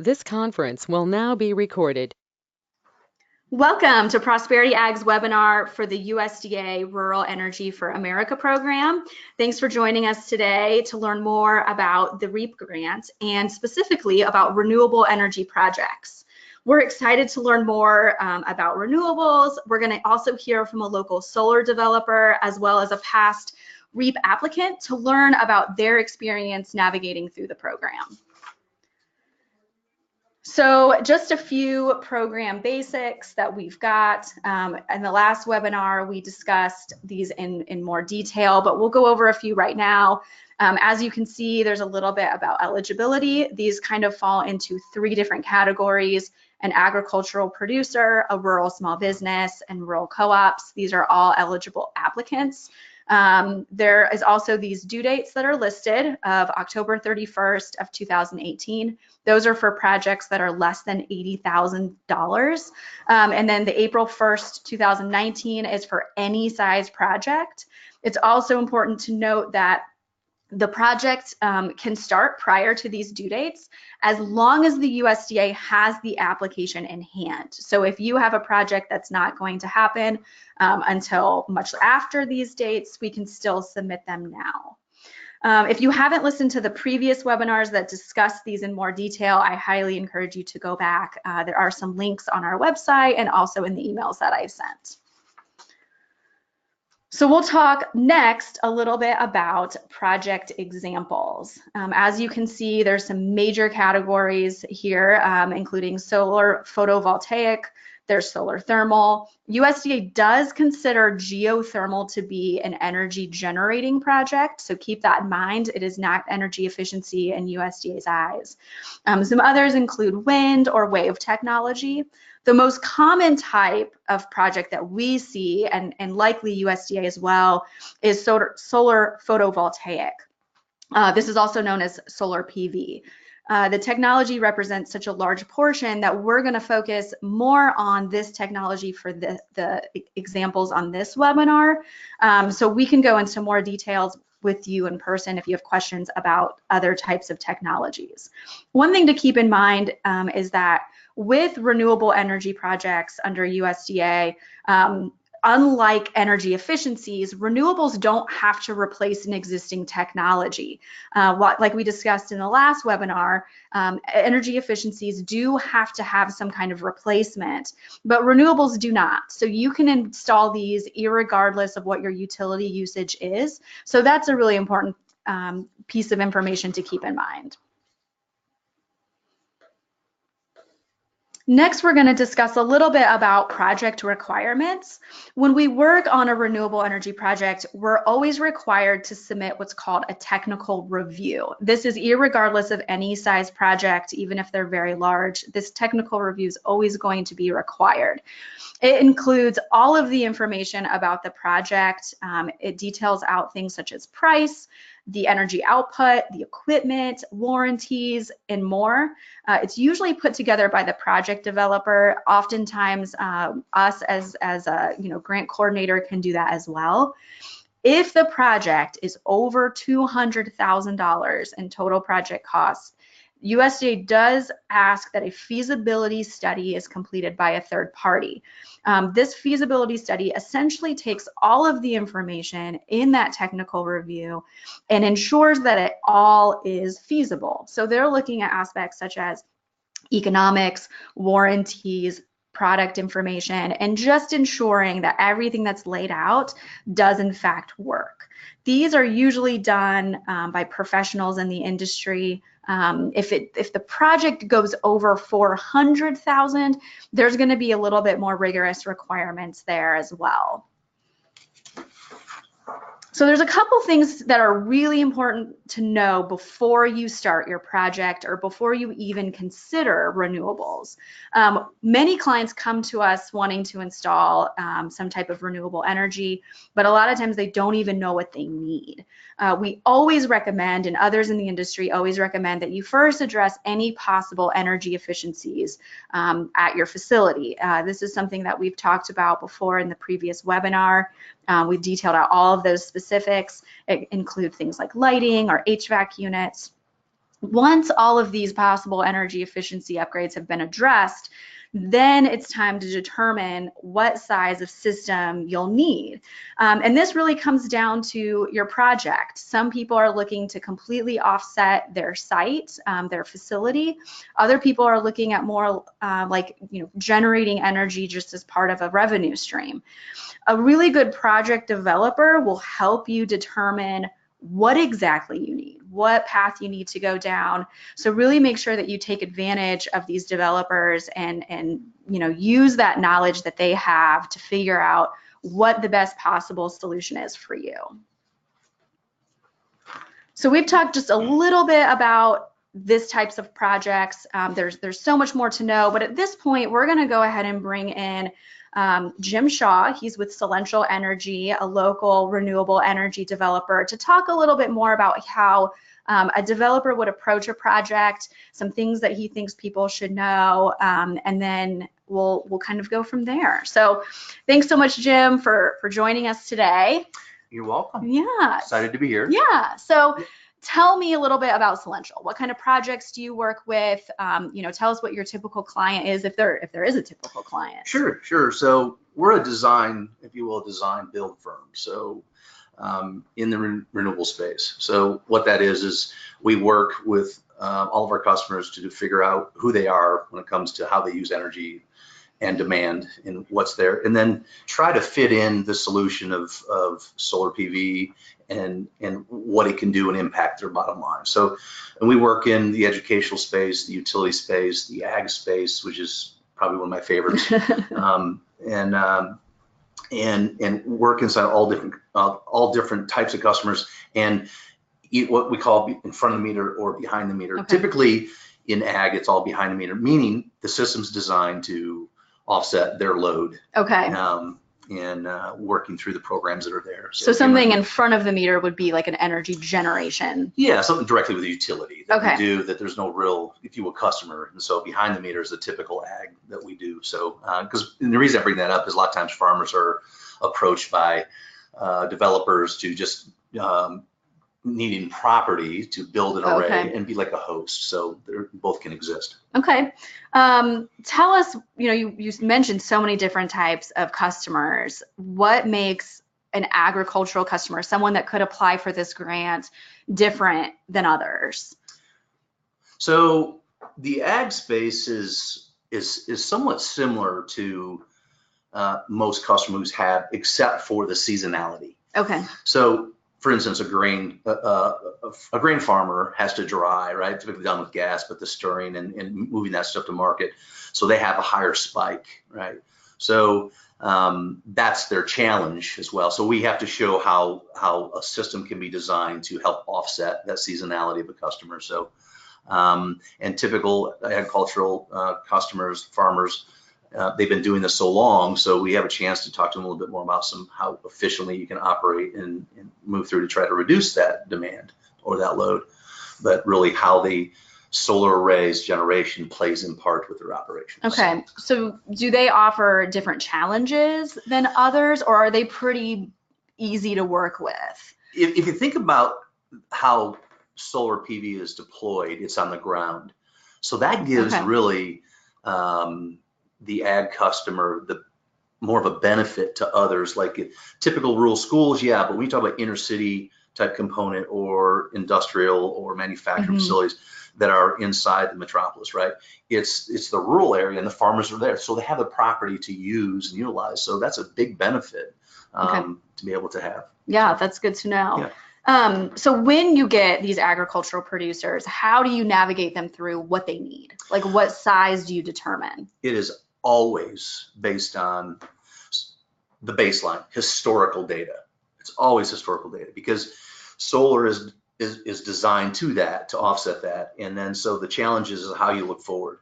This conference will now be recorded. Welcome to Prosperity Ag's webinar for the USDA Rural Energy for America program. Thanks for joining us today to learn more about the REAP grant and specifically about renewable energy projects. We're excited to learn more about renewables. We're going to also hear from a local solar developer as well as a past REAP applicant to learn about their experience navigating through the program. So just a few program basics that we've got. In the last webinar, we discussed these in more detail, but we'll go over a few right now. As you can see, there's a little bit about eligibility. These kind of fall into three different categories: an agricultural producer, a rural small business, and rural co-ops. These are all eligible applicants. There is also these due dates that are listed of October 31st of 2018. Those are for projects that are less than $80,000. And then the April 1st, 2019 is for any size project. It's also important to note that the project can start prior to these due dates as long as the USDA has the application in hand. So if you have a project that's not going to happen until much after these dates, we can still submit them now. If you haven't listened to the previous webinars that discuss these in more detail, I highly encourage you to go back. There are some links on our website and also in the emails that I've sent. So we'll talk next a little bit about project examples. As you can see, there's some major categories here, including solar photovoltaic, there's solar thermal. USDA does consider geothermal to be an energy generating project, so keep that in mind. It is not energy efficiency in USDA's eyes. Some others include wind or wave technology. The most common type of project that we see, and likely USDA as well, is solar photovoltaic. This is also known as solar PV. The technology represents such a large portion that we're going to focus more on this technology for the examples on this webinar. So we can go into more details with you in person if you have questions about other types of technologies. One thing to keep in mind is that with renewable energy projects under USDA, unlike energy efficiencies, renewables don't have to replace an existing technology. Like we discussed in the last webinar, energy efficiencies do have to have some kind of replacement, but renewables do not. So you can install these irregardless of what your utility usage is. So that's a really important piece of information to keep in mind. Next, we're going to discuss a little bit about project requirements. When we work on a renewable energy project, we're always required to submit what's called a technical review. This is irregardless of any size project, even if they're very large. This technical review is always going to be required. It includes all of the information about the project. It details out things such as price, the energy output, the equipment, warranties, and more. It's usually put together by the project developer. Oftentimes, us as a grant coordinator can do that as well. If the project is over $200,000 in total project costs, USDA does ask that a feasibility study is completed by a third party. This feasibility study essentially takes all of the information in that technical review and ensures that it all is feasible. So they're looking at aspects such as economics, warranties, product information, and just ensuring that everything that's laid out does in fact work. These are usually done by professionals in the industry. If the project goes over 400,000, there's going to be a little bit more rigorous requirements there as well. So there's a couple things that are really important to know before you start your project or before you even consider renewables. Many clients come to us wanting to install some type of renewable energy, but a lot of times they don't even know what they need. We always recommend, and others in the industry always recommend, that you first address any possible energy efficiencies at your facility. This is something that we've talked about before in the previous webinar. We've detailed out all of those specifics. It includes things like lighting or HVAC units. Once all of these possible energy efficiency upgrades have been addressed, then it's time to determine what size of system you'll need. And this really comes down to your project. Some people are looking to completely offset their site, their facility. Other people are looking at more like, generating energy just as part of a revenue stream. A really good project developer will help you determine what exactly you need, what path you need to go down. So really make sure that you take advantage of these developers and use that knowledge that they have to figure out what the best possible solution is for you. So we've talked just a little bit about this types of projects. There's so much more to know, but at this point, we're going to go ahead and bring in Jim Shaw. He's with Southerland Energy, a local renewable energy developer, to talk a little bit more about how a developer would approach a project, some things that he thinks people should know, and then we'll kind of go from there. So thanks so much, Jim, for joining us today. You're welcome. Yeah. Excited to be here. Yeah. So tell me a little bit about Southerland. What kind of projects do you work with? Tell us what your typical client is, if there is a typical client. Sure. So we're a design, if you will, design build firm. So in the renewable space. So what that is we work with all of our customers to figure out who they are when it comes to how they use energy and demand and what's there, and then try to fit in the solution of solar PV and what it can do and impact their bottom line. So, and we work in the educational space, the utility space, the ag space, which is probably one of my favorites, and work inside all different types of customers and what we call in front of the meter or behind the meter. Okay. Typically in ag, it's all behind the meter, meaning the system's designed to offset their load. Okay. And working through the programs that are there. So something in front of the meter would be like an energy generation. Yeah, something directly with the utility that okay. we do that there's no real, if you will, customer. And so behind the meter is the typical ag that we do. So because the reason I bring that up is a lot of times farmers are approached by developers to just needing property to build an array okay. and be like a host. So both can exist. Okay. Tell us, you mentioned so many different types of customers. What makes an agricultural customer, someone that could apply for this grant, different than others? So the ag space is somewhat similar to most customers have, except for the seasonality. Okay. So for instance, a grain farmer has to dry, right? Typically done with gas, but the stirring and moving that stuff to market. So they have a higher spike, right? So that's their challenge as well. So we have to show how a system can be designed to help offset that seasonality of a customer. So and typical agricultural customers, farmers, they've been doing this so long, so we have a chance to talk to them a little bit more about how efficiently you can operate and move through to try to reduce that demand or that load, but really how the solar arrays generation plays in part with their operation. Okay, so do they offer different challenges than others, or are they pretty easy to work with? If you think about how solar PV is deployed, it's on the ground. So that gives really the ag customer the more of a benefit to others, like typical rural schools, yeah, but when we talk about inner city type component or industrial or manufacturing facilities that are inside the metropolis, right? It's the rural area and the farmers are there, so they have the property to use and utilize. So that's a big benefit to be able to have. Yeah, that's good to know. Yeah. So when you get these agricultural producers, how do you navigate them through what they need? Like what size do you determine? It is always based on the baseline, historical data. It's always historical data because solar is designed to offset that. And then so the challenge is how you look forward.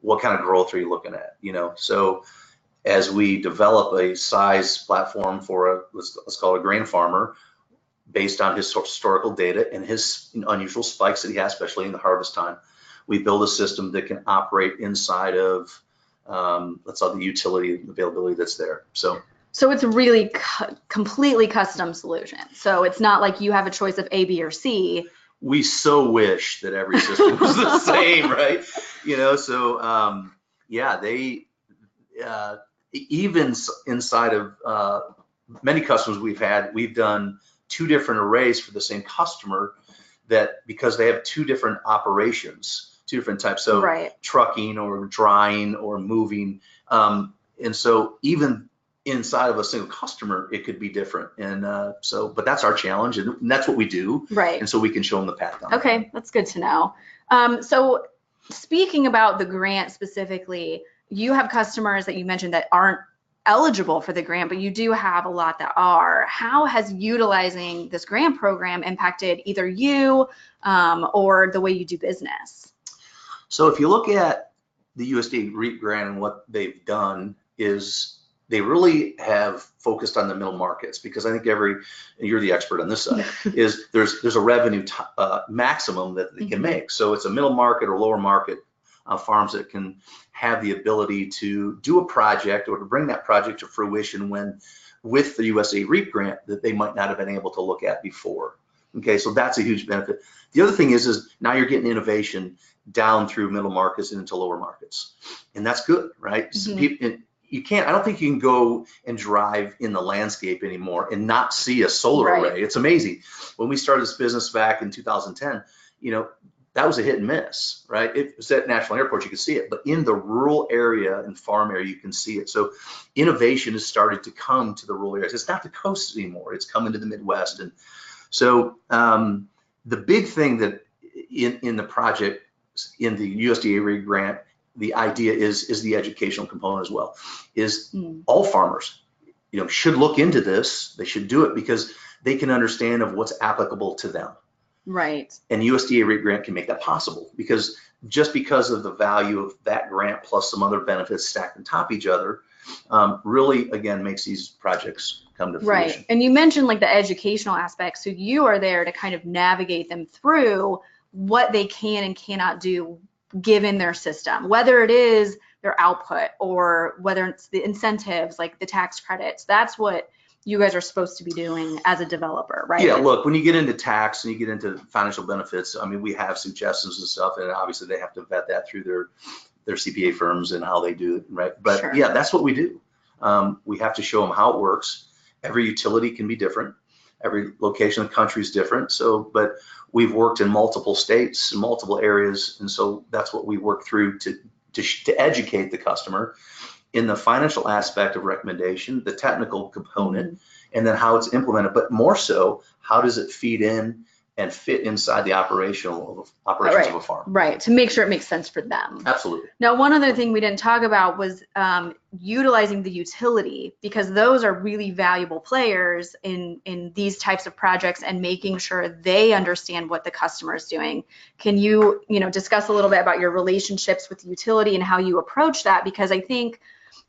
What kind of growth are you looking at? So as we develop a size platform for let's call it a grain farmer, based on his historical data and his unusual spikes that he has, especially in the harvest time, we build a system that can operate inside of let's say the utility availability that's there. So it's really completely custom solution. So it's not like you have a choice of A, B, or C. we so wish that every system was the same, right? So yeah, they even inside of many customers we've done 2 different arrays for the same customer, that because they have 2 different operations, 2 different types, so Right. trucking or drying or moving, and so even inside of a single customer, it could be different. And but that's our challenge, and that's what we do. Right. And so we can show them the path down. Okay, that's good to know. So speaking about the grant specifically, you have customers that you mentioned that aren't eligible for the grant, but you do have a lot that are. How has utilizing this grant program impacted either you or the way you do business? So if you look at the USDA REAP grant, and what they've done is they really have focused on the middle markets, because I think you're the expert on this side, is there's a revenue maximum that they can make. So it's a middle market or lower market farms that can have the ability to do a project or to bring that project to fruition with the USA REAP grant that they might not have been able to look at before. Okay, so that's a huge benefit. The other thing is now you're getting innovation down through middle markets and into lower markets, and that's good, right? I don't think you can go and drive in the landscape anymore and not see a solar array. It's amazing. When we started this business back in 2010, that was a hit and miss, right? It was at national airports, you could see it, but in the rural area and farm area, you can see it. So innovation has started to come to the rural areas. It's not the coast anymore. It's coming to the Midwest. And so the big thing that in the project, in the USDA REAP grant, the idea is the educational component as well, is all farmers, should look into this. They should do it because they can understand of what's applicable to them. Right. And USDA REAP grant can make that possible, because of the value of that grant plus some other benefits stacked on top of each other, really, again, makes these projects come to fruition. Right. And you mentioned like the educational aspect. So you are there to kind of navigate them through what they can and cannot do given their system, whether it is their output or whether it's the incentives like the tax credits. That's what you guys are supposed to be doing as a developer, right? Yeah, look, when you get into tax and you get into financial benefits, I mean, we have suggestions and stuff, and obviously they have to vet that through their CPA firms and how they do it, right? But yeah, that's what we do. We have to show them how it works. Every utility can be different. Every location of the country is different. So, but we've worked in multiple states, in multiple areas, and so that's what we work through to educate the customer in the financial aspect of recommendation, the technical component, and then how it's implemented. But more so, how does it feed in and fit inside the operations of a farm? Right, to make sure it makes sense for them. Absolutely. Now, one other thing we didn't talk about was utilizing the utility, because those are really valuable players in these types of projects and making sure they understand what the customer is doing. Can you, discuss a little bit about your relationships with the utility and how you approach that? Because I think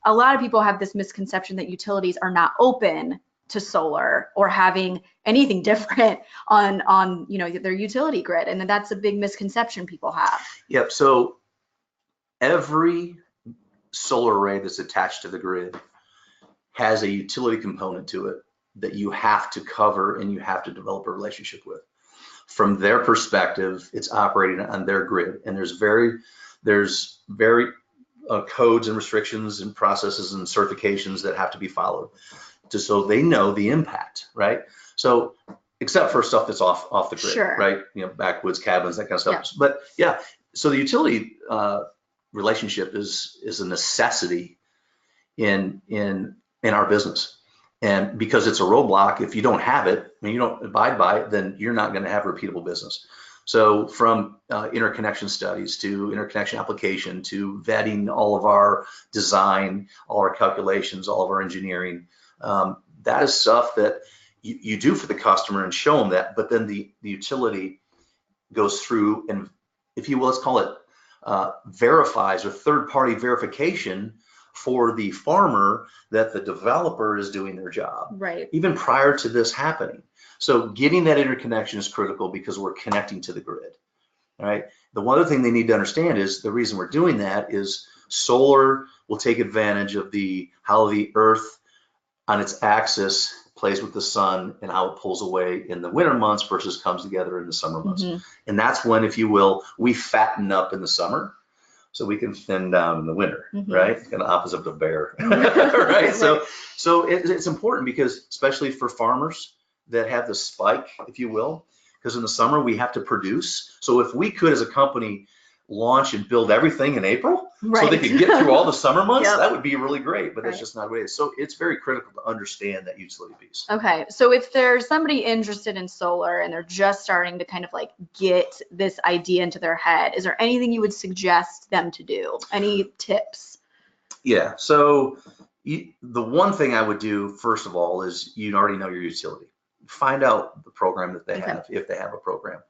a lot of people have this misconception that utilities are not open to solar or having anything different on their utility grid, and that's a big misconception people have. Yep. So every solar array that's attached to the grid has a utility component to it that you have to cover and you have to develop a relationship with. From their perspective, it's operating on their grid, and there's very codes and restrictions and processes and certifications that have to be followed, just so they know the impact, right? So, except for stuff that's off the grid, right? Backwoods cabins, that kind of stuff. Yeah. But yeah, so the utility relationship is a necessity in our business, and because it's a roadblock, if you don't have it and you don't abide by it, then you're not going to have repeatable business. So from interconnection studies to interconnection application to vetting all of our design, all our calculations, all of our engineering, that is stuff that you do for the customer and show them that, but then the utility goes through and, if you will, let's call it verifies, or third-party verification for the farmer that the developer is doing their job, right, even prior to this happening. So getting that interconnection is critical because we're connecting to the grid, right? The one other thing they need to understand is the reason we're doing that is solar will take advantage of how the earth on its axis plays with the sun and how it pulls away in the winter months versus comes together in the summer months. And that's when, if you will, we fatten up in the summer so we can thin down in the winter, right? Kind of opposite of the bear, right? So it's important because, especially for farmers that have the spike, if you will, because in the summer we have to produce. So if we could, as a company, launch and build everything in April, so they could get through all the summer months, that would be really great, but that's just not the way it is. So it's very critical to understand that utility piece. Okay, so if there's somebody interested in solar and they're just starting to kind of like get this idea into their head, is there anything you would suggest them to do? Any tips? Yeah, so the one thing I would do, first of all, is you already know your utility. Find out the program that they have, if they have a program.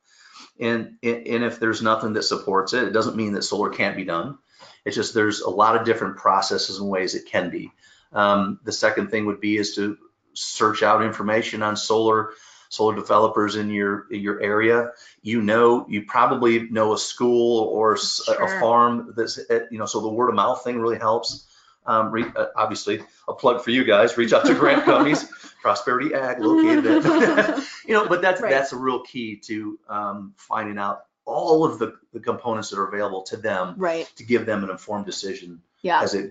And if there's nothing that supports it, it doesn't mean that solar can't be done. It's just there's a lot of different processes and ways it can be. The second thing would be is to search out information on solar developers in your area. You probably know a school or a farm that's so the word of mouth thing really helps. Obviously, a plug for you guys, reach out to grant companies, Prosperity Ag located at, but that's a real key to finding out all of the components that are available to them to give them an informed decision.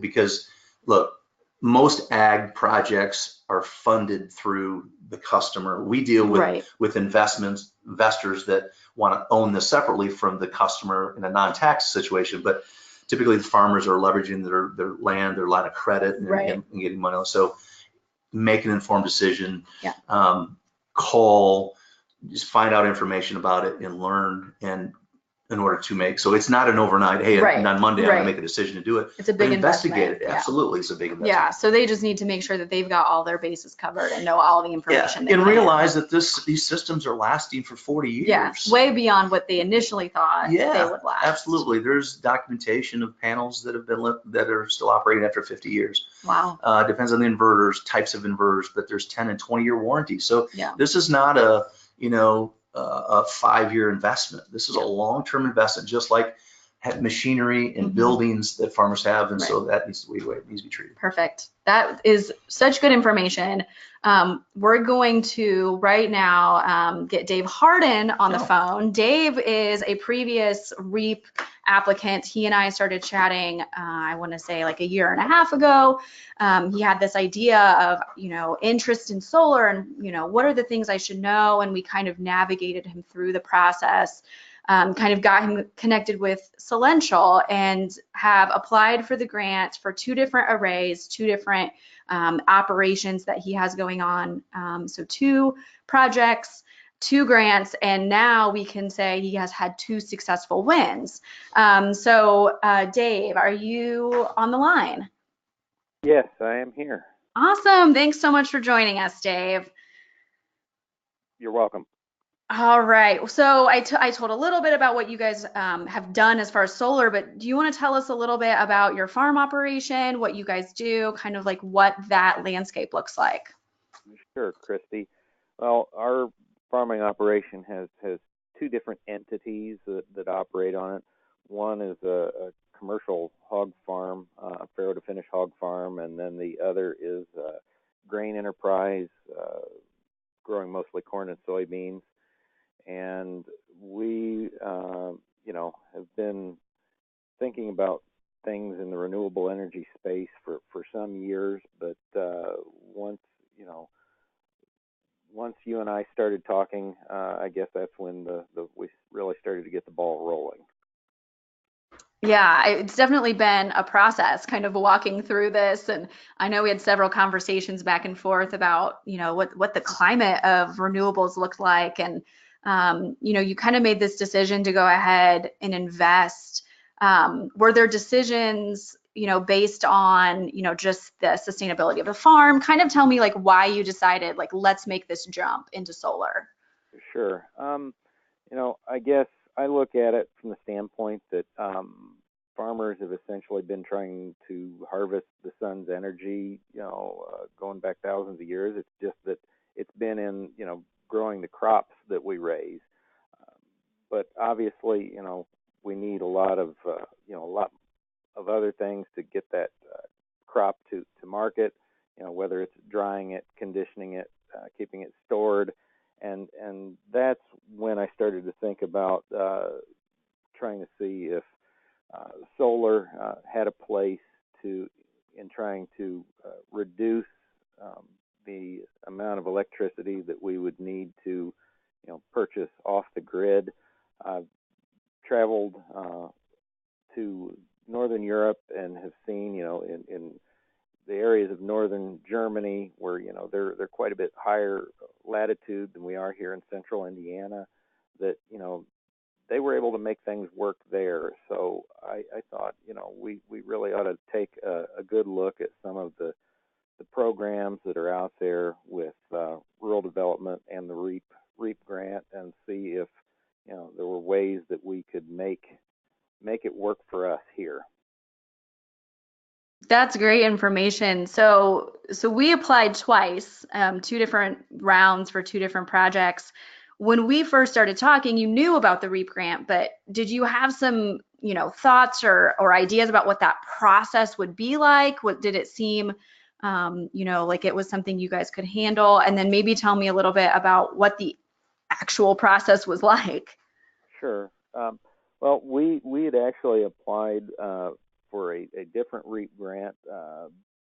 Because look, most ag projects are funded through the customer. We deal with investors that want to own this separately from the customer in a non-tax situation, but typically the farmers are leveraging their land, their line of credit, and getting money. So make an informed decision, call, just find out information about it and learn, and in order to make, so it's not an overnight, hey, on Monday I'm gonna make a decision to do it. It's a big investigate investment. it. Absolutely, it's a big investment. Yeah, so they just need to make sure that they've got all their bases covered and know all the information. And realize that these systems are lasting for 40 years. Yeah, way beyond what they initially thought they would last. Absolutely. There's documentation of panels that are still operating after 50 years. Wow. Depends on the inverters, types of inverters, but there's 10 and 20-year warranty. So this is not a 5-year investment. This is a long-term investment, just like machinery and buildings that farmers have, and so that needs to be the way it needs to be treated. Perfect. That is such good information. We're going to right now get Dave Harden on the phone. Dave is a previous REAP applicant. He and I started chatting, I want to say like a year and a half ago. He had this idea of, interest in solar and, what are the things I should know? And we kind of navigated him through the process. Kind of got him connected with Soulential and have applied for the grant for 2 different arrays, 2 different operations that he has going on. So 2 projects, 2 grants, and now we can say he has had 2 successful wins. So Dave, are you on the line? Yes, I am here. Awesome. Thanks so much for joining us, Dave. You're welcome. All right, so I told a little bit about what you guys have done as far as solar, but do you want to tell us a little bit about your farm operation, what you guys do, kind of like what that landscape looks like? Sure, Christy. Well, our farming operation has 2 different entities that operate on it. One is a commercial hog farm, a farrow to finish hog farm, and then the other is a grain enterprise, growing mostly corn and soybeans. And we, have been thinking about things in the renewable energy space for some years. But once you and I started talking, I guess that's when we really started to get the ball rolling. Yeah, it's definitely been a process kind of walking through this. And I know we had several conversations back and forth about, what the climate of renewables looked like. And you kind of made this decision to go ahead and invest. Were there decisions, based on, just the sustainability of the farm? Kind of tell me like why you decided like, let's make this jump into solar. Sure. I guess I look at it from the standpoint that farmers have essentially been trying to harvest the sun's energy, going back thousands of years. It's just that it's been in, growing the crops that we raise. But obviously, we need a lot of other things to get that crop to market, whether it's drying it, conditioning it, keeping it stored, and that's when I started to think about trying to see if solar had a place in trying to reduce the amount of electricity that we would need to, purchase off the grid. I've traveled to Northern Europe and have seen, in the areas of northern Germany where, they're quite a bit higher latitude than we are here in central Indiana, that, they were able to make things work there. So I thought, we really ought to take a good look at some of the programs that are out there with rural development and the REAP grant, and see if, there were ways that we could make it work for us here. That's great information. So we applied twice, 2 different rounds for 2 different projects. When we first started talking, you knew about the REAP grant, but did you have some, thoughts or ideas about what that process would be like? What did it seem, like it was something you guys could handle? And then maybe tell me a little bit about what the actual process was like. Sure. Well, we had actually applied for a different REAP grant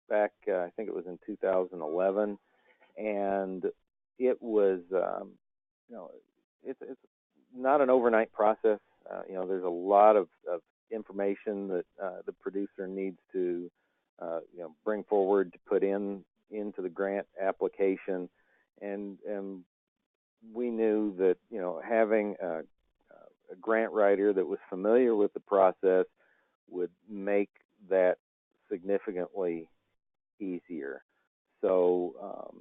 back, I think it was in 2011, and it was, it's not an overnight process. There's a lot of information that the producer needs to, bring forward to put into the grant application, and we knew that, having a grant writer that was familiar with the process would make that significantly easier. So,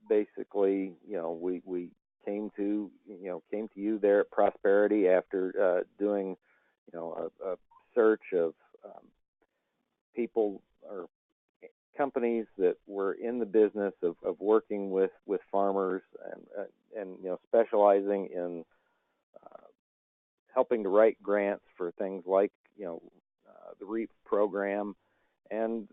basically, we came to you there at Prosperity after doing, a search of people or companies that were in the business of working with farmers and specializing in helping to write grants for things like the REAP program, and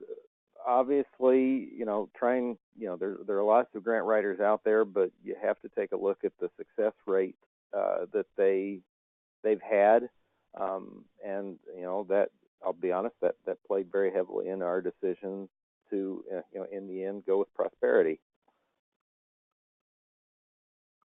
obviously trying there are lots of grant writers out there, but you have to take a look at the success rate that they've had, and that, I'll be honest, that played very heavily in our decision to in the end go with Prosperity.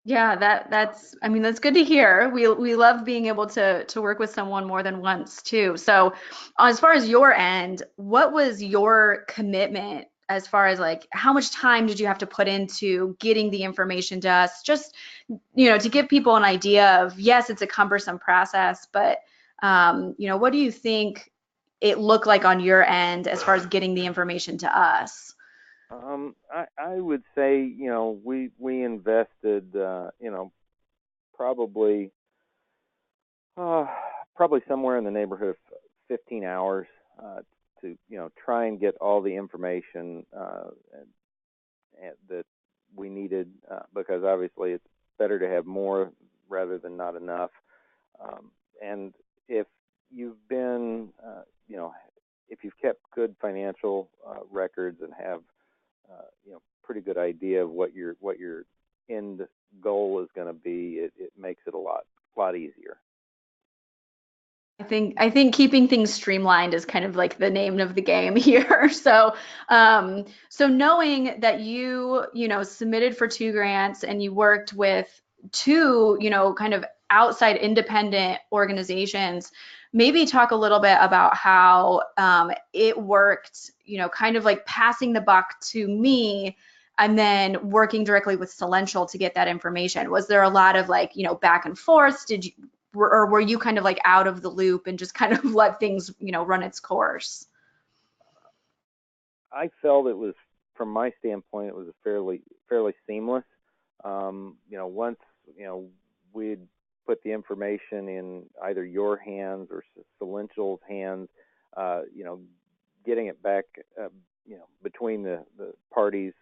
Yeah, that's I mean, that's good to hear. We love being able to work with someone more than once too. So as far as your end, what was your commitment as far as like how much time did you have to put into getting the information to us? Just, to give people an idea of, yes, it's a cumbersome process, but what do you think it looked like on your end as far as getting the information to us? I would say, we invested, probably somewhere in the neighborhood of 15 hours to, try and get all the information that we needed, because obviously it's better to have more rather than not enough. And if you've been, if you've kept good financial records and have pretty good idea of what your end goal is going to be, it makes it a lot easier. I think keeping things streamlined is kind of like the name of the game here. So knowing that you submitted for 2 grants and you worked with 2 kind of outside independent organizations, maybe talk a little bit about how it worked, kind of like passing the buck to me and then working directly with Southerland to get that information. Was there a lot of like, back and forth? Or were you kind of like out of the loop and just kind of let things, run its course? I felt it was, from my standpoint, it was a fairly seamless. Once we'd put the information in either your hands or Southerland's hands, getting it back, between the parties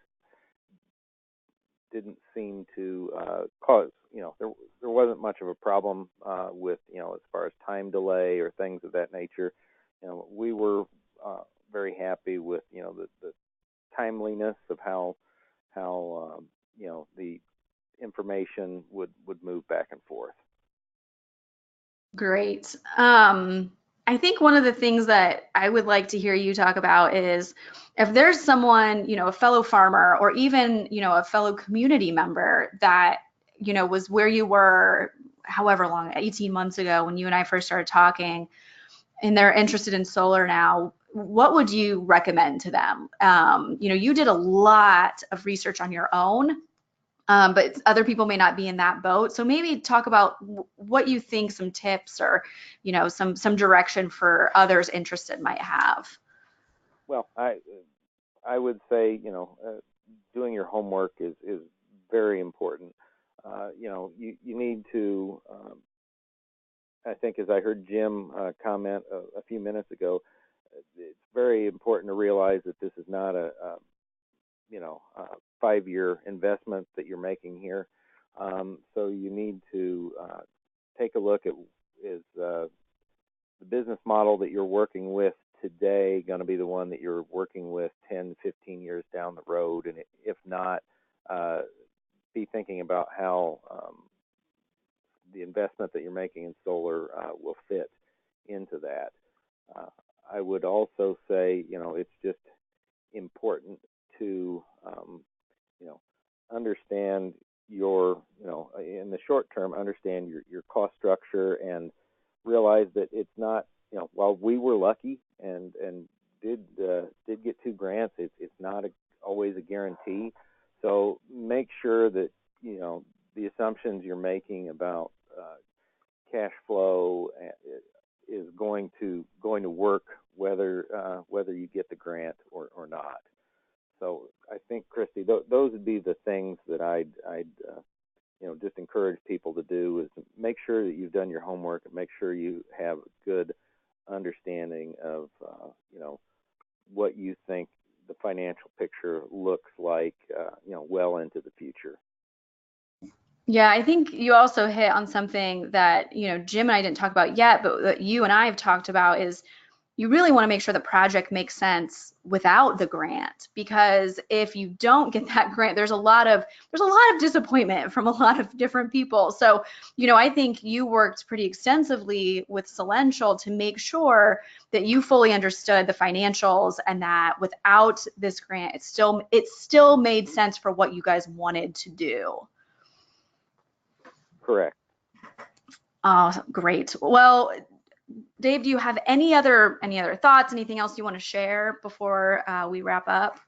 didn't seem to cause, there wasn't much of a problem with, as far as time delay or things of that nature. We were very happy with, the timeliness of how the information would move back and forth. Great. I think one of the things that I would like to hear you talk about is if there's someone, a fellow farmer or even, a fellow community member that, was where you were however long, 18 months ago when you and I first started talking, and they're interested in solar now, what would you recommend to them? You did a lot of research on your own. But other people may not be in that boat. So maybe talk about what you think some tips or, some direction for others interested might have. Well, I would say, doing your homework is very important. You need to, I think as I heard Jim comment a few minutes ago, it's very important to realize that this is not a 5-year investment that you're making here. So you need to take a look at, is the business model that you're working with today going to be the one that you're working with 10, 15 years down the road? And if not, be thinking about how the investment that you're making in solar will fit into that. I would also say, it's just important to understand your, in the short term, understand your cost structure and realize that it's not, while we were lucky and did get 2 grants, it's not always a guarantee. So make sure that, the assumptions you're making about cash flow is going to work whether you get the grant or not. So I think, Christi, those would be the things that I'd just encourage people to do, is to make sure that you've done your homework and make sure you have a good understanding of, what you think the financial picture looks like, well into the future. Yeah, I think you also hit on something that, Jim and I didn't talk about yet, but that you and I have talked about is you really want to make sure the project makes sense without the grant, because if you don't get that grant, there's a lot of disappointment from a lot of different people. So, I think you worked pretty extensively with Southerland to make sure that you fully understood the financials and that without this grant, it still made sense for what you guys wanted to do. Correct. Oh, great. Well, Dave, do you have any other thoughts, anything else you want to share before we wrap up?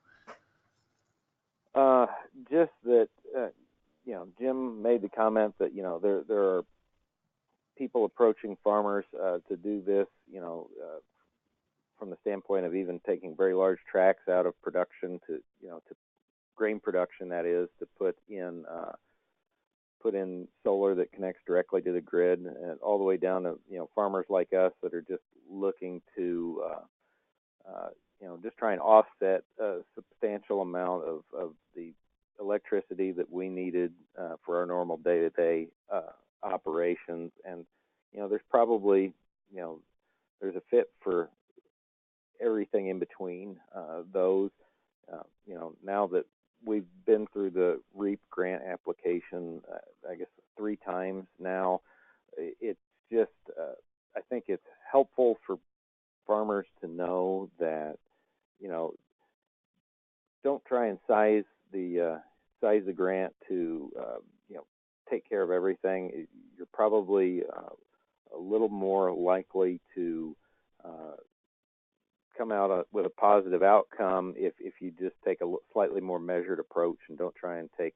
Just that, Jim made the comment that, there are people approaching farmers to do this, from the standpoint of even taking very large tracts out of production to grain production, that is, to put in solar that connects directly to the grid, and all the way down to farmers like us that are just looking to just try and offset a substantial amount of the electricity that we needed for our normal day-to-day operations. And there's probably there's a fit for everything in between those. Now that we've been through the REAP grant application, I guess 3 times now, it's just, I think it's helpful for farmers to know that, don't try and size the grant to, take care of everything. You're probably a little more likely to come out with a positive outcome if you just take a slightly more measured approach and don't try and take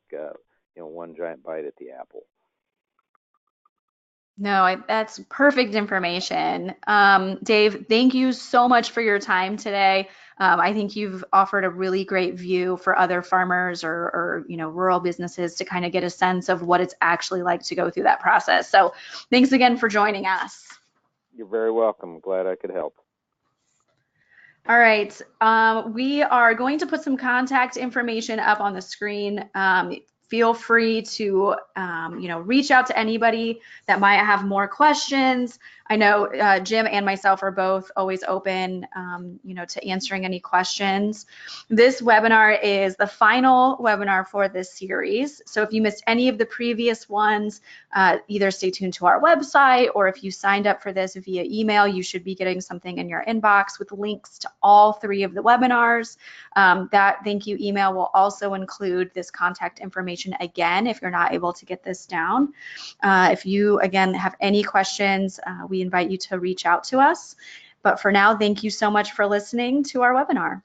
one giant bite at the apple. No, that's perfect information. Dave, thank you so much for your time today. I think you've offered a really great view for other farmers or rural businesses to kind of get a sense of what it's actually like to go through that process. So thanks again for joining us. You're very welcome. Glad I could help. All right, we are going to put some contact information up on the screen. Feel free to, reach out to anybody that might have more questions. I know Jim and myself are both always open, to answering any questions. This webinar is the final webinar for this series. So if you missed any of the previous ones, either stay tuned to our website, or if you signed up for this via email, you should be getting something in your inbox with links to all 3 of the webinars. That thank you email will also include this contact information again if you're not able to get this down. If you, again, have any questions, we invite you to reach out to us. But for now, thank you so much for listening to our webinar.